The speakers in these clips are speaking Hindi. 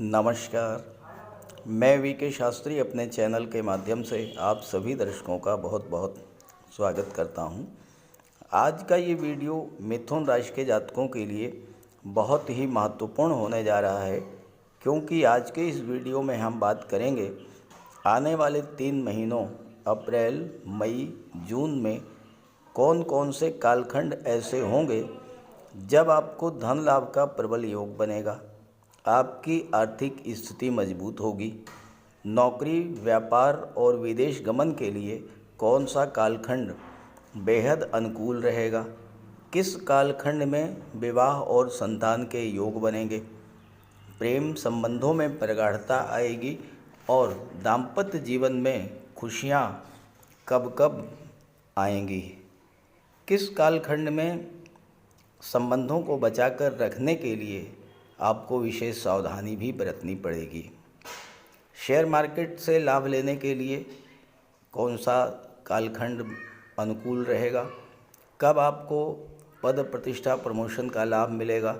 नमस्कार। मैं वी.के. शास्त्री अपने चैनल के माध्यम से आप सभी दर्शकों का बहुत बहुत स्वागत करता हूं। आज का ये वीडियो मिथुन राशि के जातकों के लिए बहुत ही महत्वपूर्ण होने जा रहा है, क्योंकि आज के इस वीडियो में हम बात करेंगे आने वाले 3 महीनों अप्रैल, मई, जून में कौन कौन से कालखंड ऐसे होंगे जब आपको धन लाभ का प्रबल योग बनेगा, आपकी आर्थिक स्थिति मजबूत होगी। नौकरी, व्यापार और विदेश गमन के लिए कौन सा कालखंड बेहद अनुकूल रहेगा, किस कालखंड में विवाह और संतान के योग बनेंगे, प्रेम संबंधों में प्रगाढ़ता आएगी और दाम्पत्य जीवन में खुशियाँ कब कब आएंगी, किस कालखंड में संबंधों को बचाकर रखने के लिए आपको विशेष सावधानी भी बरतनी पड़ेगी। शेयर मार्केट से लाभ लेने के लिए कौन सा कालखंड अनुकूल रहेगा, कब आपको पद प्रतिष्ठा प्रमोशन का लाभ मिलेगा,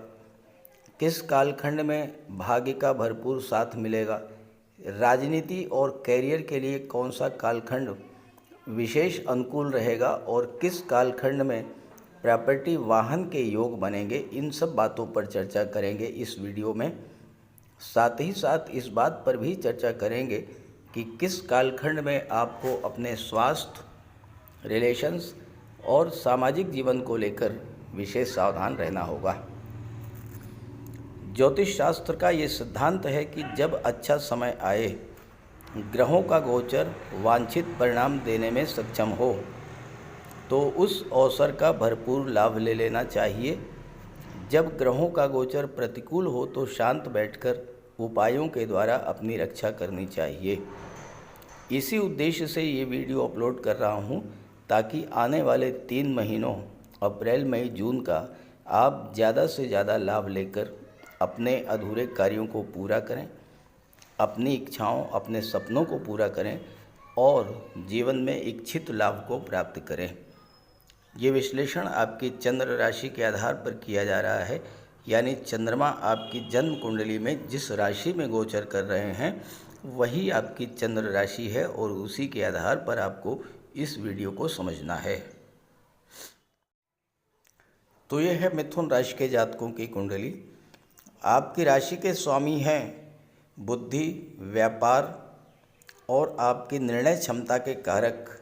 किस कालखंड में भाग्य का भरपूर साथ मिलेगा, राजनीति और कैरियर के लिए कौन सा कालखंड विशेष अनुकूल रहेगा और किस कालखंड में प्रॉपर्टी वाहन के योग बनेंगे, इन सब बातों पर चर्चा करेंगे इस वीडियो में। साथ ही साथ इस बात पर भी चर्चा करेंगे कि किस कालखंड में आपको अपने स्वास्थ्य, रिलेशंस और सामाजिक जीवन को लेकर विशेष सावधान रहना होगा। ज्योतिष शास्त्र का ये सिद्धांत है कि जब अच्छा समय आए, ग्रहों का गोचर वांछित परिणाम देने में सक्षम हो, तो उस अवसर का भरपूर लाभ ले लेना चाहिए। जब ग्रहों का गोचर प्रतिकूल हो तो शांत बैठकर उपायों के द्वारा अपनी रक्षा करनी चाहिए। इसी उद्देश्य से ये वीडियो अपलोड कर रहा हूँ, ताकि आने वाले 3 महीनों अप्रैल, मई, जून का आप ज़्यादा से ज़्यादा लाभ लेकर अपने अधूरे कार्यों को पूरा करें, अपनी इच्छाओं, अपने सपनों को पूरा करें और जीवन में इच्छित लाभ को प्राप्त करें। ये विश्लेषण आपकी चंद्र राशि के आधार पर किया जा रहा है, यानी चंद्रमा आपकी जन्म कुंडली में जिस राशि में गोचर कर रहे हैं वही आपकी चंद्र राशि है और उसी के आधार पर आपको इस वीडियो को समझना है। तो यह है मिथुन राशि के जातकों की कुंडली। आपकी राशि के स्वामी हैं बुद्धि, व्यापार और आपकी निर्णय क्षमता के कारक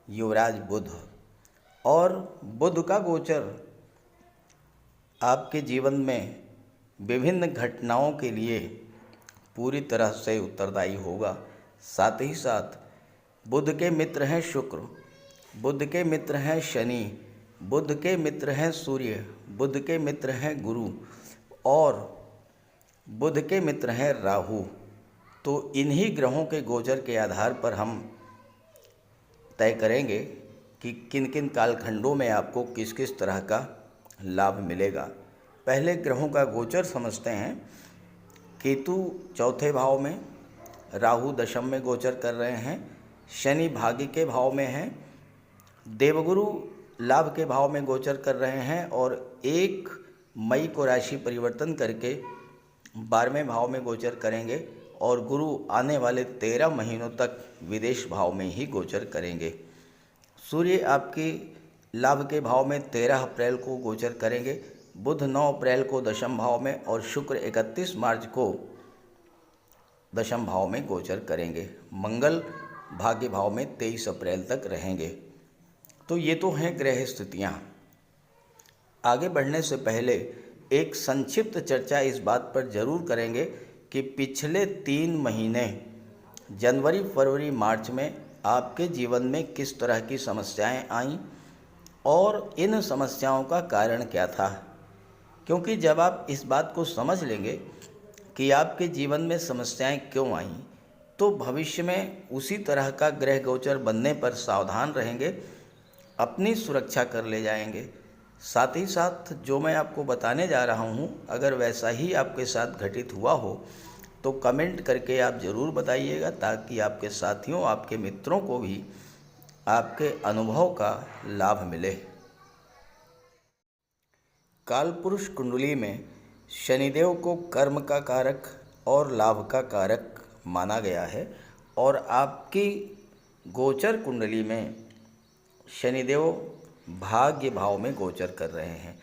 युवराज बुध। और बुध का गोचर आपके जीवन में विभिन्न घटनाओं के लिए पूरी तरह से उत्तरदायी होगा। साथ ही साथ बुध के मित्र हैं शुक्र, बुध के मित्र हैं शनि, बुध के मित्र हैं सूर्य, बुध के मित्र हैं गुरु और बुध के मित्र हैं राहु। तो इन्हीं ग्रहों के गोचर के आधार पर हम तय करेंगे कि किन किन कालखंडों में आपको किस किस तरह का लाभ मिलेगा। पहले ग्रहों का गोचर समझते हैं। केतु चौथे भाव में, राहु दशम में गोचर कर रहे हैं, शनि भाग्य के भाव में हैं, देवगुरु लाभ के भाव में गोचर कर रहे हैं और 1 मई को राशि परिवर्तन करके 12वें भाव में गोचर करेंगे और गुरु आने वाले 13 महीनों तक विदेश भाव में ही गोचर करेंगे। सूर्य आपके लाभ के भाव में 13 अप्रैल को गोचर करेंगे, बुध 9 अप्रैल को दशम भाव में और शुक्र 31 मार्च को दशम भाव में गोचर करेंगे। मंगल भाग्य भाव में 23 अप्रैल तक रहेंगे। तो ये तो हैं ग्रह स्थितियाँ। आगे बढ़ने से पहले एक संक्षिप्त चर्चा इस बात पर जरूर करेंगे कि पिछले 3 महीने जनवरी, फरवरी, मार्च में आपके जीवन में किस तरह की समस्याएं आईं और इन समस्याओं का कारण क्या था। क्योंकि जब आप इस बात को समझ लेंगे कि आपके जीवन में समस्याएं क्यों आईं, तो भविष्य में उसी तरह का ग्रह गोचर बनने पर सावधान रहेंगे, अपनी सुरक्षा कर ले जाएंगे। साथ ही साथ जो मैं आपको बताने जा रहा हूं, अगर वैसा ही आपके साथ घटित हुआ हो तो कमेंट करके आप ज़रूर बताइएगा, ताकि आपके साथियों, आपके मित्रों को भी आपके अनुभव का लाभ मिले। कालपुरुष कुंडली में शनिदेव को कर्म का कारक, और लाभ का कारक माना गया है। और आपकी गोचर कुंडली में शनिदेव भाग्य भाव में गोचर कर रहे हैं,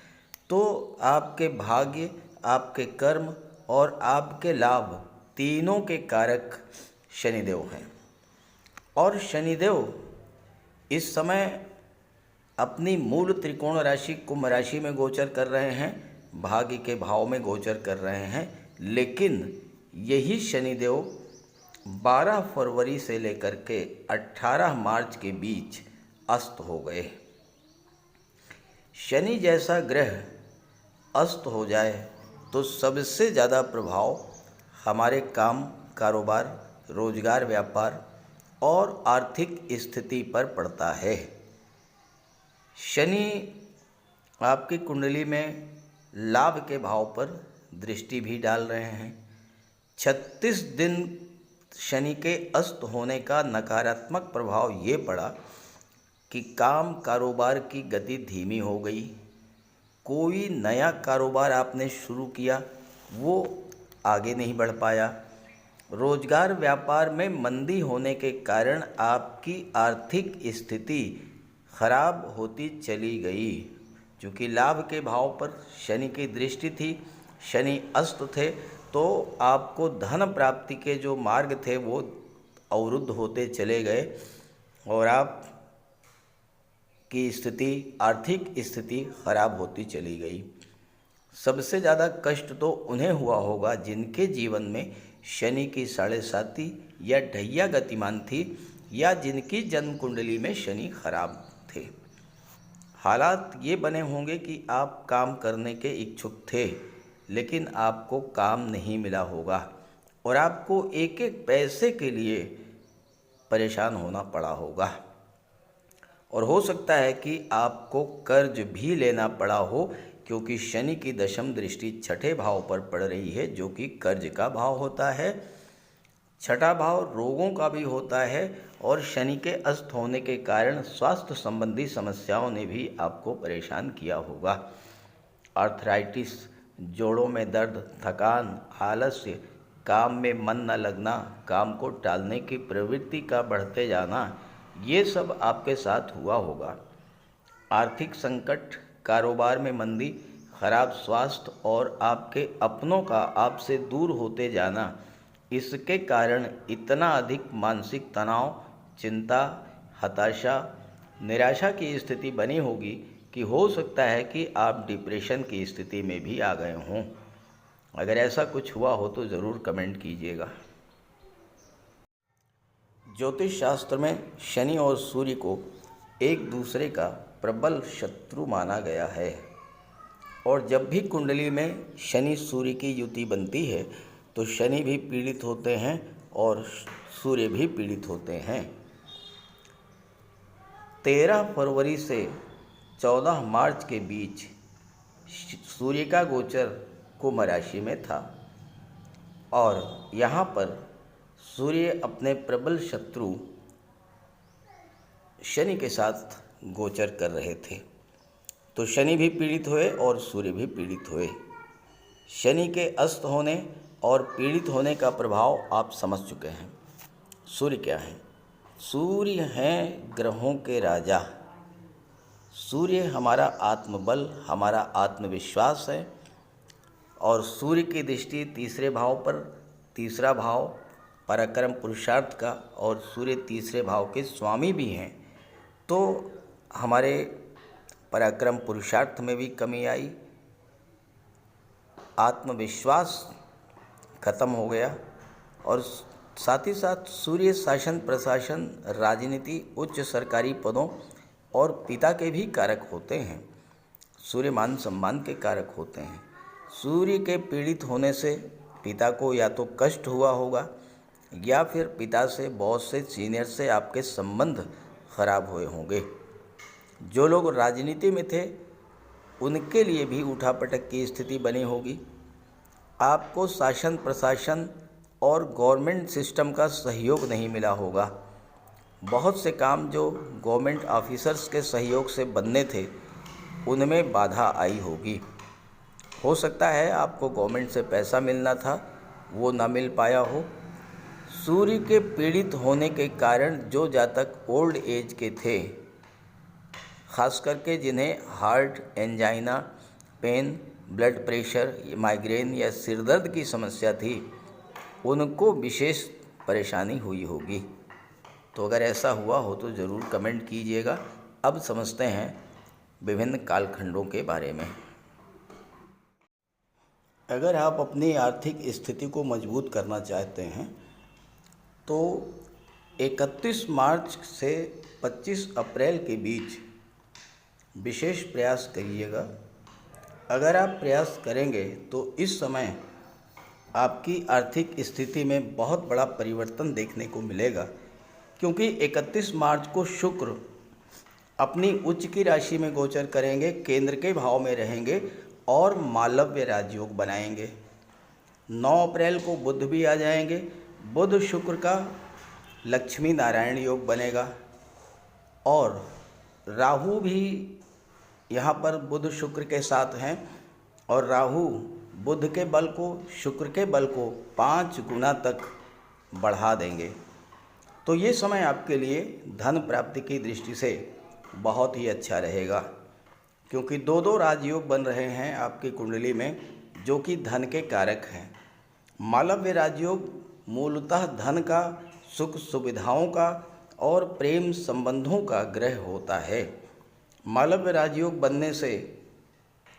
तो आपके भाग्य, आपके कर्म और आपके लाभ तीनों के कारक शनिदेव हैं। और शनिदेव इस समय अपनी मूल त्रिकोण राशि कुंभ राशि में गोचर कर रहे हैं, भाग्य के भाव में गोचर कर रहे हैं। लेकिन यही शनिदेव 12 फरवरी से लेकर के 18 मार्च के बीच अस्त हो गए। शनि जैसा ग्रह अस्त हो जाए तो सबसे ज़्यादा प्रभाव हमारे काम, कारोबार, रोजगार, व्यापार और आर्थिक स्थिति पर पड़ता है। शनि आपकी कुंडली में लाभ के भाव पर दृष्टि भी डाल रहे हैं। 36 दिन शनि के अस्त होने का नकारात्मक प्रभाव ये पड़ा कि काम, कारोबार की गति धीमी हो गई। कोई नया कारोबार आपने शुरू किया वो आगे नहीं बढ़ पाया। रोजगार, व्यापार में मंदी होने के कारण आपकी आर्थिक स्थिति खराब होती चली गई। क्योंकि लाभ के भाव पर शनि की दृष्टि थी, शनि अस्त थे, तो आपको धन प्राप्ति के जो मार्ग थे वो अवरुद्ध होते चले गए और आप की स्थिति, आर्थिक स्थिति खराब होती चली गई। सबसे ज़्यादा कष्ट तो उन्हें हुआ होगा जिनके जीवन में शनि की 7.5 या ढैया गतिमान थी, या जिनकी जन्म कुंडली में शनि खराब थे। हालात ये बने होंगे कि आप काम करने के इच्छुक थे, लेकिन आपको काम नहीं मिला होगा और आपको एक एक पैसे के लिए परेशान होना पड़ा होगा। और हो सकता है कि आपको कर्ज भी लेना पड़ा हो, क्योंकि शनि की दशम दृष्टि छठे भाव पर पड़ रही है, जो कि कर्ज का भाव होता है। छठा भाव रोगों का भी होता है और शनि के अस्त होने के कारण स्वास्थ्य संबंधी समस्याओं ने भी आपको परेशान किया होगा। आर्थराइटिस, जोड़ों में दर्द, थकान, आलस्य, काम में मन न लगना, काम को टालने की प्रवृत्ति का बढ़ते जाना, ये सब आपके साथ हुआ होगा। आर्थिक संकट, कारोबार में मंदी, खराब स्वास्थ्य और आपके अपनों का आपसे दूर होते जाना, इसके कारण इतना अधिक मानसिक तनाव, चिंता, हताशा, निराशा की स्थिति बनी होगी कि हो सकता है कि आप डिप्रेशन की स्थिति में भी आ गए हों। अगर ऐसा कुछ हुआ हो तो ज़रूर कमेंट कीजिएगा। ज्योतिष शास्त्र में शनि और सूर्य को एक दूसरे का प्रबल शत्रु माना गया है और जब भी कुंडली में शनि सूर्य की युति बनती है तो शनि भी पीड़ित होते हैं और सूर्य भी पीड़ित होते हैं। 13 फरवरी से 14 मार्च के बीच सूर्य का गोचर कुंभ राशि में था और यहाँ पर सूर्य अपने प्रबल शत्रु शनि के साथ गोचर कर रहे थे, तो शनि भी पीड़ित हुए और सूर्य भी पीड़ित हुए। शनि के अस्त होने और पीड़ित होने का प्रभाव आप समझ चुके हैं। सूर्य क्या है? सूर्य हैं ग्रहों के राजा। सूर्य हमारा आत्मबल, हमारा आत्मविश्वास है और सूर्य की दृष्टि तीसरे भाव पर, तीसरा भाव पराक्रम पुरुषार्थ का, और सूर्य तीसरे भाव के स्वामी भी हैं। तो हमारे पराक्रम पुरुषार्थ में भी कमी आई, आत्मविश्वास खत्म हो गया और साथ ही साथ सूर्य शासन प्रशासन, राजनीति, उच्च सरकारी पदों और पिता के भी कारक होते हैं। सूर्य मान सम्मान के कारक होते हैं। सूर्य के पीड़ित होने से पिता को या तो कष्ट हुआ होगा या फिर पिता से, बॉस से, सीनियर से आपके संबंध खराब हुए होंगे। जो लोग राजनीति में थे उनके लिए भी उठापटक की स्थिति बनी होगी। आपको शासन प्रशासन और गवर्नमेंट सिस्टम का सहयोग नहीं मिला होगा। बहुत से काम जो गवर्नमेंट ऑफिसर्स के सहयोग से बनने थे उनमें बाधा आई होगी। हो सकता है आपको गवर्नमेंट से पैसा मिलना था वो ना मिल पाया हो। सूर्य के पीड़ित होने के कारण जो जातक ओल्ड एज के थे, खास करके जिन्हें heart, angina, pain, blood pressure, migraine या सिरदर्द की समस्या थी, उनको विशेष परेशानी हुई होगी। तो अगर ऐसा हुआ हो तो ज़रूर कमेंट कीजिएगा। अब समझते हैं विभिन्न कालखंडों के बारे में। अगर आप अपनी आर्थिक स्थिति को मजबूत करना चाहते हैं तो 31 मार्च से 25 अप्रैल के बीच विशेष प्रयास करिएगा। अगर आप प्रयास करेंगे तो इस समय आपकी आर्थिक स्थिति में बहुत बड़ा परिवर्तन देखने को मिलेगा, क्योंकि 31 मार्च को शुक्र अपनी उच्च की राशि में गोचर करेंगे, केंद्र के भाव में रहेंगे और मालव्य राजयोग बनाएंगे। 9 अप्रैल को बुध भी आ जाएंगे। बुध शुक्र का लक्ष्मी नारायण योग बनेगा और राहु भी यहाँ पर बुध शुक्र के साथ हैं और राहु बुध के बल को, शुक्र के बल को 5 गुना तक बढ़ा देंगे। तो ये समय आपके लिए धन प्राप्ति की दृष्टि से बहुत ही अच्छा रहेगा, क्योंकि 2 राजयोग बन रहे हैं आपकी कुंडली में, जो कि धन के कारक हैं। मालव्य राजयोग मूलतः धन का, सुख सुविधाओं का और प्रेम संबंधों का ग्रह होता है। मालव्य राजयोग बनने से,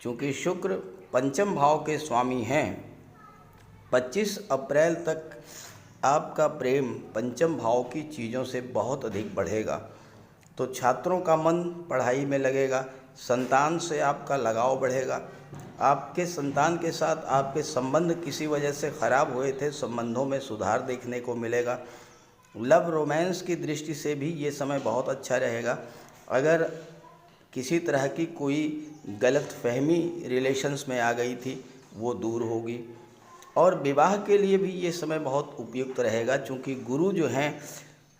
चूँकि शुक्र पंचम भाव के स्वामी हैं, 25 अप्रैल तक आपका प्रेम पंचम भाव की चीज़ों से बहुत अधिक बढ़ेगा। तो छात्रों का मन पढ़ाई में लगेगा, संतान से आपका लगाव बढ़ेगा, आपके संतान के साथ आपके संबंध किसी वजह से ख़राब हुए थे, संबंधों में सुधार देखने को मिलेगा। लव रोमांस की दृष्टि से भी ये समय बहुत अच्छा रहेगा। अगर किसी तरह की कोई गलत फहमी रिलेशंस में आ गई थी, वो दूर होगी। और विवाह के लिए भी ये समय बहुत उपयुक्त रहेगा, चूँकि गुरु जो हैं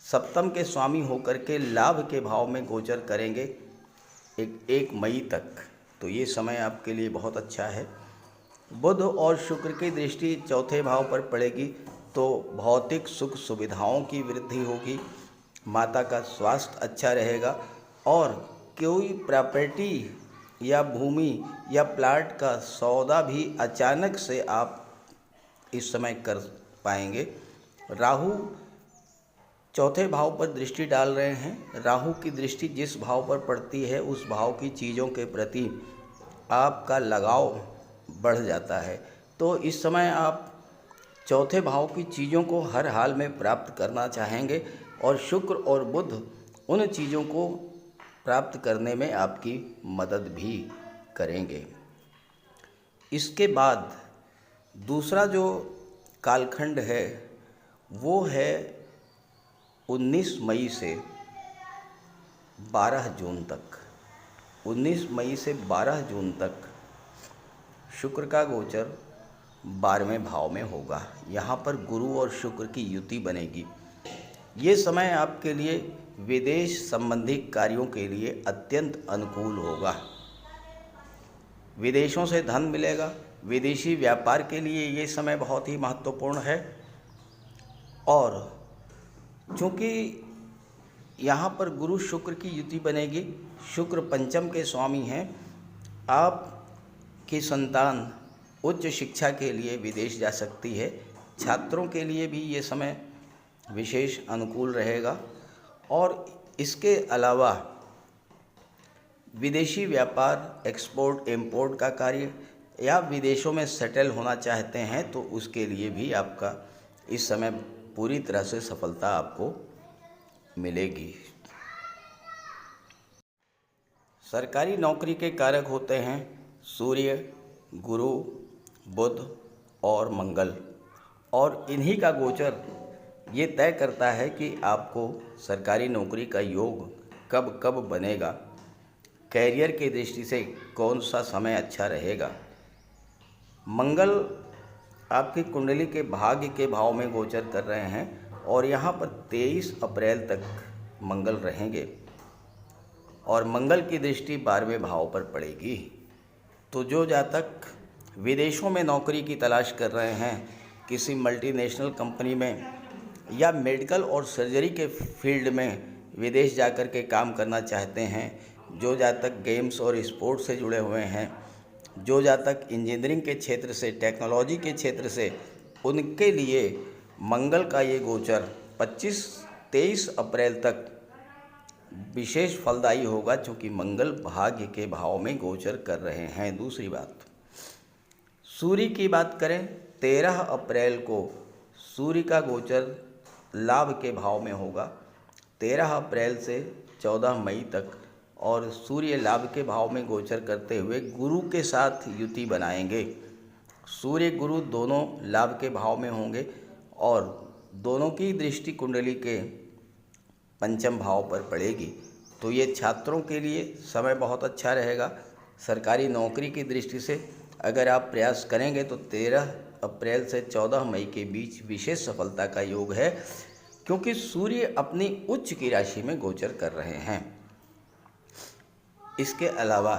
सप्तम के स्वामी होकर के लाभ के भाव में गोचर करेंगे 1 मई तक। तो ये समय आपके लिए बहुत अच्छा है। बुध और शुक्र की दृष्टि चौथे भाव पर पड़ेगी, तो भौतिक सुख सुविधाओं की वृद्धि होगी, माता का स्वास्थ्य अच्छा रहेगा और कोई प्रॉपर्टी या भूमि या प्लाट का सौदा भी अचानक से आप इस समय कर पाएंगे। राहु चौथे भाव पर दृष्टि डाल रहे हैं। राहु की दृष्टि जिस भाव पर पड़ती है, उस भाव की चीज़ों के प्रति आपका लगाव बढ़ जाता है। तो इस समय आप चौथे भाव की चीज़ों को हर हाल में प्राप्त करना चाहेंगे और शुक्र और बुध उन चीज़ों को प्राप्त करने में आपकी मदद भी करेंगे। इसके बाद दूसरा जो कालखंड है वो है 19 मई से 12 जून तक। 19 मई से 12 जून तक शुक्र का गोचर 12वें भाव में होगा। यहाँ पर गुरु और शुक्र की युति बनेगी। ये समय आपके लिए विदेश संबंधी कार्यों के लिए अत्यंत अनुकूल होगा। विदेशों से धन मिलेगा। विदेशी व्यापार के लिए ये समय बहुत ही महत्वपूर्ण है। और चूँकि यहाँ पर गुरु शुक्र की युति बनेगी, शुक्र पंचम के स्वामी हैं, आपकी संतान उच्च शिक्षा के लिए विदेश जा सकती है। छात्रों के लिए भी ये समय विशेष अनुकूल रहेगा। और इसके अलावा विदेशी व्यापार, एक्सपोर्ट इंपोर्ट का कार्य या विदेशों में सेटल होना चाहते हैं तो उसके लिए भी आपका इस समय पूरी तरह से सफलता आपको मिलेगी। सरकारी नौकरी के कारक होते हैं सूर्य, गुरु, बुध और मंगल, और इन्हीं का गोचर ये तय करता है कि आपको सरकारी नौकरी का योग कब कब बनेगा, कैरियर की दृष्टि से कौन सा समय अच्छा रहेगा। मंगल आपकी कुंडली के भाग्य के भाव में गोचर कर रहे हैं और यहाँ पर 23 अप्रैल तक मंगल रहेंगे और मंगल की दृष्टि 12वें भाव पर पड़ेगी। तो जो जातक विदेशों में नौकरी की तलाश कर रहे हैं, किसी मल्टीनेशनल कंपनी में या मेडिकल और सर्जरी के फील्ड में विदेश जाकर के काम करना चाहते हैं, जो जातक गेम्स और स्पोर्ट्स से जुड़े हुए हैं, जो जातक इंजीनियरिंग के क्षेत्र से, टेक्नोलॉजी के क्षेत्र से, उनके लिए मंगल का ये गोचर 25-23 अप्रैल तक विशेष फलदायी होगा, क्योंकि मंगल भाग्य के भाव में गोचर कर रहे हैं। दूसरी बात, सूर्य की बात करें, 13 अप्रैल को सूर्य का गोचर लाभ के भाव में होगा 13 अप्रैल से 14 मई तक, और सूर्य लाभ के भाव में गोचर करते हुए गुरु के साथ युति बनाएंगे। सूर्य गुरु दोनों लाभ के भाव में होंगे और दोनों की दृष्टि कुंडली के पंचम भाव पर पड़ेगी। तो ये छात्रों के लिए समय बहुत अच्छा रहेगा। सरकारी नौकरी की दृष्टि से अगर आप प्रयास करेंगे तो 13 अप्रैल से 14 मई के बीच विशेष सफलता का योग है, क्योंकि सूर्य अपनी उच्च की राशि में गोचर कर रहे हैं। इसके अलावा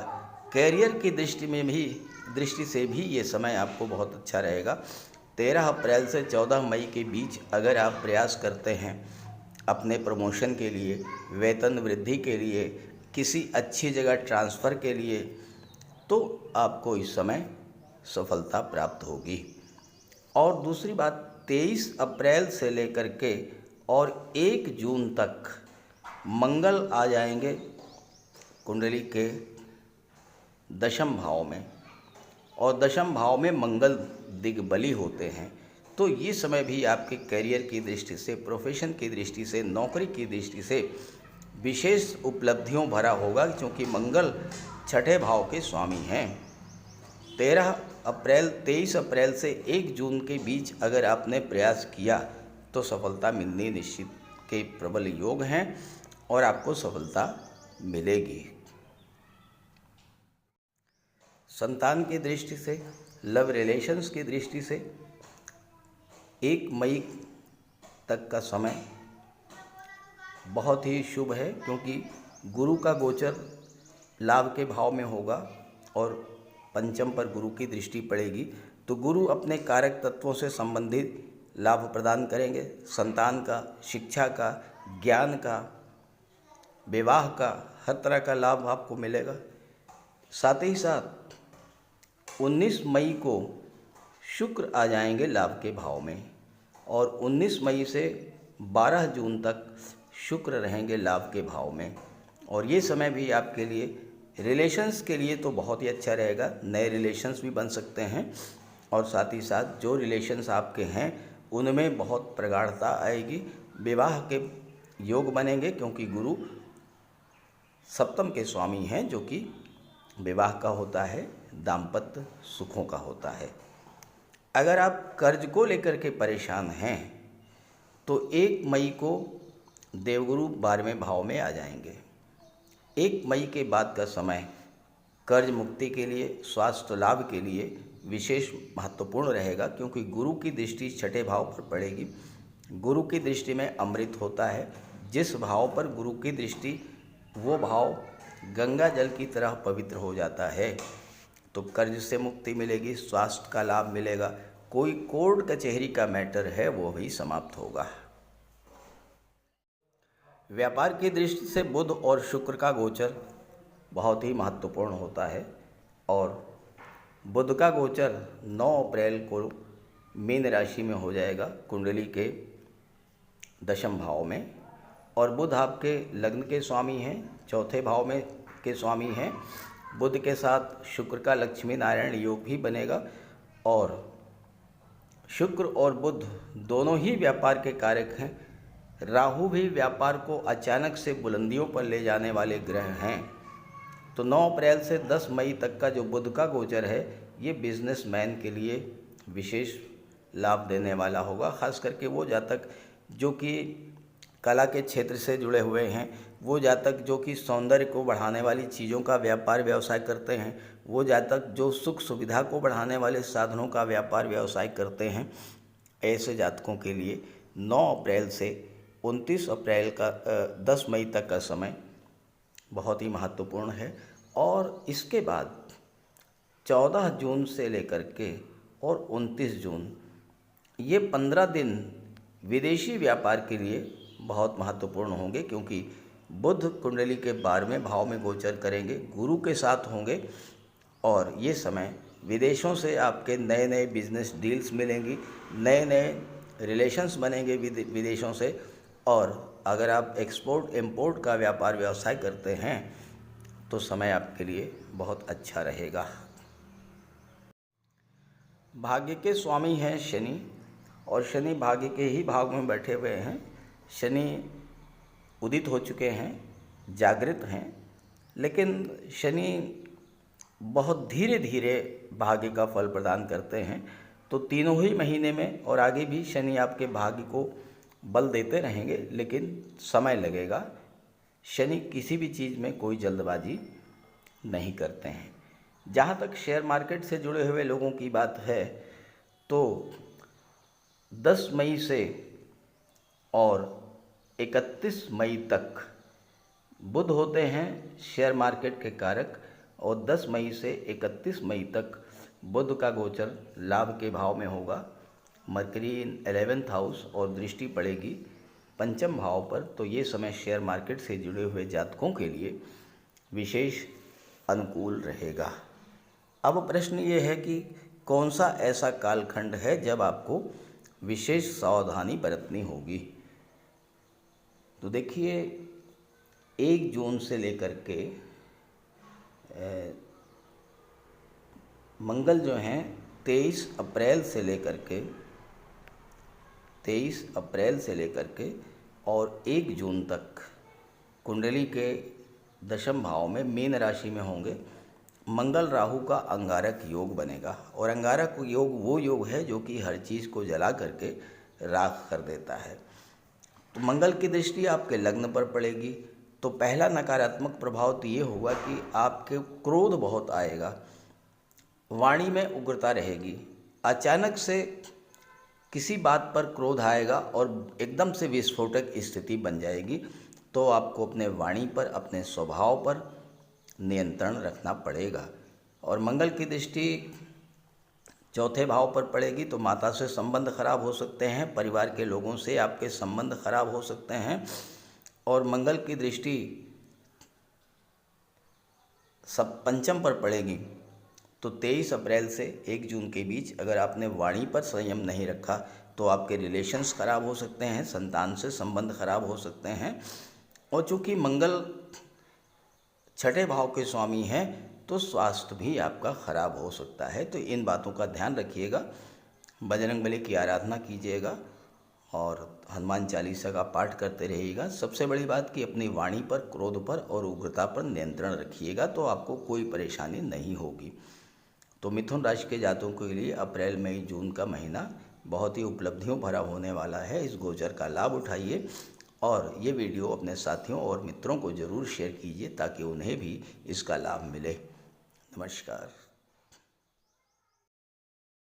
कैरियर की दृष्टि से भी ये समय आपको बहुत अच्छा रहेगा। 13 अप्रैल से 14 मई के बीच अगर आप प्रयास करते हैं अपने प्रमोशन के लिए, वेतन वृद्धि के लिए, किसी अच्छी जगह ट्रांसफ़र के लिए, तो आपको इस समय सफलता प्राप्त होगी। और दूसरी बात, 23 अप्रैल से लेकर के और 1 जून तक मंगल आ जाएंगे कुंडली के दशम भाव में, और दशम भाव में मंगल दिग्बली होते हैं। तो ये समय भी आपके करियर की दृष्टि से, प्रोफेशन की दृष्टि से, नौकरी की दृष्टि से विशेष उपलब्धियों भरा होगा, क्योंकि मंगल छठे भाव के स्वामी हैं। 23 अप्रैल से 1 जून के बीच अगर आपने प्रयास किया तो सफलता मिलनी निश्चित के प्रबल योग हैं और आपको सफलता मिलेगी। संतान की दृष्टि से, लव रिलेशंस की दृष्टि से 1 मई तक का समय बहुत ही शुभ है, क्योंकि गुरु का गोचर लाभ के भाव में होगा और पंचम पर गुरु की दृष्टि पड़ेगी। तो गुरु अपने कारक तत्वों से संबंधित लाभ प्रदान करेंगे। संतान का, शिक्षा का, ज्ञान का, विवाह का, हर तरह का लाभ आपको मिलेगा। साथ ही साथ 19 मई को शुक्र आ जाएंगे लाभ के भाव में, और 19 मई से 12 जून तक शुक्र रहेंगे लाभ के भाव में। और ये समय भी आपके लिए रिलेशंस के लिए तो बहुत ही अच्छा रहेगा। नए रिलेशंस भी बन सकते हैं, और साथ ही साथ जो रिलेशंस आपके हैं उनमें बहुत प्रगाढ़ता आएगी। विवाह के योग बनेंगे, क्योंकि गुरु सप्तम के स्वामी हैं, जो कि विवाह का होता है, दाम्पत्य सुखों का होता है। अगर आप कर्ज को लेकर के परेशान हैं तो 1 मई को देवगुरु 12वें भाव में आ जाएंगे। 1 मई के बाद का समय कर्ज मुक्ति के लिए, स्वास्थ्य लाभ के लिए विशेष महत्वपूर्ण रहेगा, क्योंकि गुरु की दृष्टि छठे भाव पर पड़ेगी। गुरु की दृष्टि में अमृत होता है। जिस भाव पर गुरु की दृष्टि, वो भाव गंगा जल की तरह पवित्र हो जाता है। तो कर्ज से मुक्ति मिलेगी, स्वास्थ्य का लाभ मिलेगा, कोई कोर्ट कचहरी का मैटर है वो भी समाप्त होगा। व्यापार की दृष्टि से बुध और शुक्र का गोचर बहुत ही महत्वपूर्ण होता है, और बुध का गोचर 9 अप्रैल को मीन राशि में हो जाएगा कुंडली के दशम भाव में, और बुध आपके लग्न के स्वामी हैं, चौथे भाव में के स्वामी हैं। बुध के साथ शुक्र का लक्ष्मी नारायण योग भी बनेगा, और शुक्र और बुध दोनों ही व्यापार के कारक हैं। राहु भी व्यापार को अचानक से बुलंदियों पर ले जाने वाले ग्रह हैं। तो 9 अप्रैल से 10 मई तक का जो बुध का गोचर है, ये बिजनेसमैन के लिए विशेष लाभ देने वाला होगा। ख़ास करके वो जातक जो कि कला के क्षेत्र से जुड़े हुए हैं, वो जातक जो कि सौंदर्य को बढ़ाने वाली चीज़ों का व्यापार व्यवसाय करते हैं, वो जातक जो सुख सुविधा को बढ़ाने वाले साधनों का व्यापार व्यवसाय करते हैं, ऐसे जातकों के लिए 9 अप्रैल से 29 अप्रैल का 10 मई तक का समय बहुत ही महत्वपूर्ण है। और इसके बाद 14 जून से लेकर के और 29 जून ये 15 दिन विदेशी व्यापार के लिए बहुत महत्वपूर्ण होंगे, क्योंकि बुध कुंडली के 12वें भाव में गोचर करेंगे, गुरु के साथ होंगे। और ये समय विदेशों से आपके नए नए बिजनेस डील्स मिलेंगी, नए नए रिलेशंस बनेंगे विदेशों से। और अगर आप एक्सपोर्ट इंपोर्ट का व्यापार व्यवसाय करते हैं तो समय आपके लिए बहुत अच्छा रहेगा। भाग्य के स्वामी हैं शनि, और शनि भाग्य के ही भाव में बैठे हुए हैं। शनि उदित हो चुके हैं, जागृत हैं, लेकिन शनि बहुत धीरे धीरे भाग्य का फल प्रदान करते हैं। तो तीनों ही महीने में और आगे भी शनि आपके भाग्य को बल देते रहेंगे, लेकिन समय लगेगा। शनि किसी भी चीज़ में कोई जल्दबाजी नहीं करते हैं। जहाँ तक शेयर मार्केट से जुड़े हुए लोगों की बात है तो 10 मई से और 31 मई तक बुध होते हैं शेयर मार्केट के कारक, और 10 मई से 31 मई तक बुध का गोचर लाभ के भाव में होगा। मरकरी इन 11th हाउस और दृष्टि पड़ेगी पंचम भाव पर। तो ये समय शेयर मार्केट से जुड़े हुए जातकों के लिए विशेष अनुकूल रहेगा। अब प्रश्न ये है कि कौन सा ऐसा कालखंड है जब आपको विशेष सावधानी बरतनी होगी। तो देखिए, 1 जून से लेकर के मंगल जो हैं 23 अप्रैल से लेकर के और 1 जून तक कुंडली के दशम भाव में मीन राशि में होंगे। मंगल राहु का अंगारक योग बनेगा, और अंगारक योग वो योग है जो कि हर चीज़ को जला करके राख कर देता है। तो मंगल की दृष्टि आपके लग्न पर पड़ेगी, तो पहला नकारात्मक प्रभाव तो ये होगा कि आपके क्रोध बहुत आएगा, वाणी में उग्रता रहेगी, अचानक से किसी बात पर क्रोध आएगा और एकदम से विस्फोटक स्थिति बन जाएगी। तो आपको अपने वाणी पर, अपने स्वभाव पर नियंत्रण रखना पड़ेगा। और मंगल की दृष्टि चौथे भाव पर पड़ेगी, तो माता से संबंध खराब हो सकते हैं, परिवार के लोगों से आपके संबंध खराब हो सकते हैं। और मंगल की दृष्टि सब पंचम पर पड़ेगी, तो 23 अप्रैल से 1 जून के बीच अगर आपने वाणी पर संयम नहीं रखा तो आपके रिलेशंस खराब हो सकते हैं, संतान से संबंध खराब हो सकते हैं। और चूँकि मंगल छठे भाव के स्वामी हैं तो स्वास्थ्य भी आपका खराब हो सकता है। तो इन बातों का ध्यान रखिएगा, बजरंगबली की आराधना कीजिएगा और हनुमान चालीसा का पाठ करते रहिएगा। सबसे बड़ी बात कि अपनी वाणी पर, क्रोध पर और उग्रता पर नियंत्रण रखिएगा, तो आपको कोई परेशानी नहीं होगी। तो मिथुन राशि के जातकों के लिए अप्रैल मई जून का महीना बहुत ही उपलब्धियों भरा होने वाला है। इस गोचर का लाभ उठाइए और ये वीडियो अपने साथियों और मित्रों को ज़रूर शेयर कीजिए ताकि उन्हें भी इसका लाभ मिले। नमस्कार।